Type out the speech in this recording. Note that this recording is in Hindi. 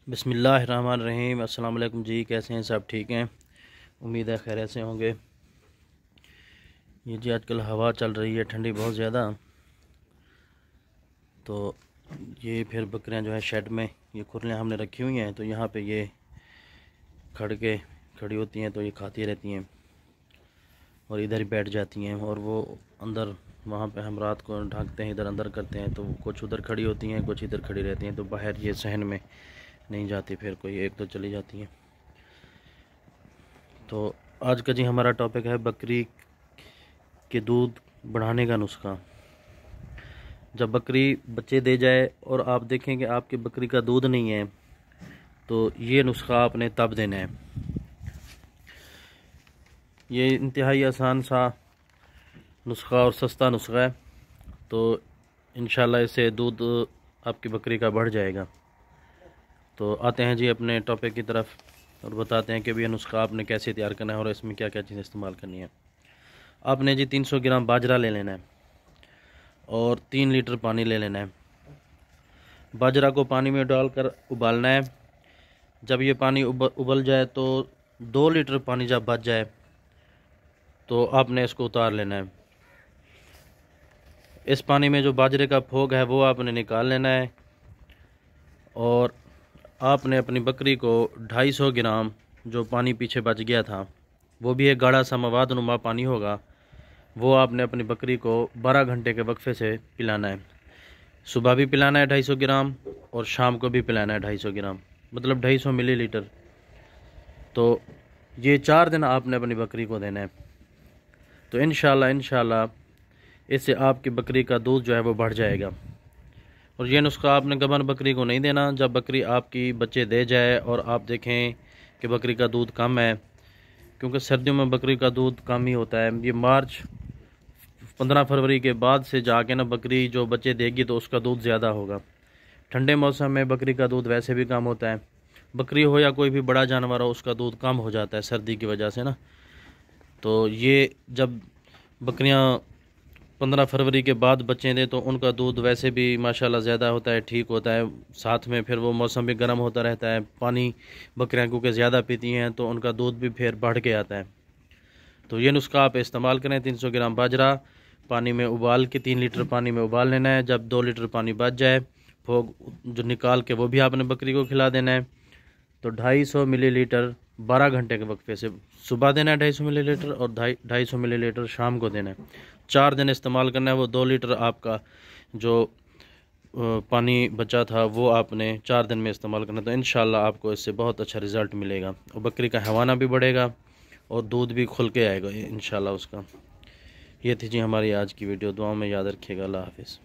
बिस्मिल्लाहिर्रहमानिर्रहीम। अस्सलाम वालेकुम जी, कैसे हैं? सब ठीक हैं? उम्मीद है खैरियत से होंगे। ये जी आजकल हवा चल रही है ठंडी बहुत ज़्यादा, तो ये फिर बकरियां जो है शेड में ये खुरलियाँ हमने रखी हुई हैं, तो यहाँ पे ये खड़ी होती हैं, तो ये खाती रहती हैं और इधर ही बैठ जाती हैं। और वो अंदर वहाँ पे हम रात को ढांकते हैं, इधर अंदर करते हैं, तो कुछ उधर खड़ी होती हैं, कुछ इधर खड़ी रहती हैं। तो बाहर ये सहन में नहीं जाती, फिर कोई एक तो चली जाती हैं। तो आज का जी हमारा टॉपिक है बकरी के दूध बढ़ाने का नुस्खा। जब बकरी बच्चे दे जाए और आप देखें कि आपकी बकरी का दूध नहीं है, तो ये नुस्खा आपने तब देना है। ये इंतहाई आसान सा नुस्खा और सस्ता नुस्खा है, तो इंशाल्लाह इससे दूध आपकी बकरी का बढ़ जाएगा। तो आते हैं जी अपने टॉपिक की तरफ और बताते हैं कि ये नुस्खा आपने कैसे तैयार करना है और इसमें क्या क्या चीज़ें इस्तेमाल करनी है। आपने जी 300 ग्राम बाजरा ले लेना है और 3 लीटर पानी ले लेना है। बाजरा को पानी में डालकर उबालना है। जब ये पानी उबल जाए तो 2 लीटर पानी जब बच जाए तो आपने इसको उतार लेना है। इस पानी में जो बाजरे का फोग है वो आपने निकाल लेना है और आपने अपनी बकरी को 250 ग्राम जो पानी पीछे बच गया था, वो भी एक गाढ़ा सा मवाद नुमा पानी होगा, वो आपने अपनी बकरी को 12 घंटे के वक्फे से पिलाना है। सुबह भी पिलाना है 250 ग्राम और शाम को भी पिलाना है 250 ग्राम, मतलब 250 मिलीलीटर। तो ये 4 दिन आपने अपनी बकरी को देना है। तो इंशाल्लाह इससे आपकी बकरी का दूध जो है वो बढ़ जाएगा। और ये नुस्खा आपने गबन बकरी को नहीं देना। जब बकरी आपकी बच्चे दे जाए और आप देखें कि बकरी का दूध कम है, क्योंकि सर्दियों में बकरी का दूध कम ही होता है। ये मार्च 15 फरवरी के बाद से जाके ना बकरी जो बच्चे देगी तो उसका दूध ज़्यादा होगा। ठंडे मौसम में बकरी का दूध वैसे भी कम होता है। बकरी हो या कोई भी बड़ा जानवर हो, उसका दूध कम हो जाता है सर्दी की वजह से ना। तो ये जब बकरियां 15 फरवरी के बाद बच्चे दें तो उनका दूध वैसे भी माशाल्लाह ज़्यादा होता है, ठीक होता है। साथ में फिर वो मौसम भी गर्म होता रहता है, पानी बकरियां क्योंकि ज़्यादा पीती हैं तो उनका दूध भी फिर बढ़ के आता है। तो ये नुस्खा आप इस्तेमाल करें। 300 ग्राम बाजरा पानी में उबाल के 3 लीटर पानी में उबाल लेना है। जब 2 लीटर पानी बच जाए, फोग जो निकाल के वो भी आपने बकरी को खिला देना है। तो 250 मिलीलीटर 12 घंटे के वक्फे से सुबह देना है 250 मिलीलीटर और 250 मिलीलीटर शाम को देना है। 4 दिन इस्तेमाल करना है। वो 2 लीटर आपका जो पानी बचा था वो आपने 4 दिन में इस्तेमाल करना है। तो इंशाल्लाह आपको इससे बहुत अच्छा रिज़ल्ट मिलेगा और बकरी का हवाना भी बढ़ेगा और दूध भी खुल के आएगा इंशाल्लाह उसका। ये थी जी हमारी आज की वीडियो। दुआ में याद रखिएगा। अल्लाह हाफिज़।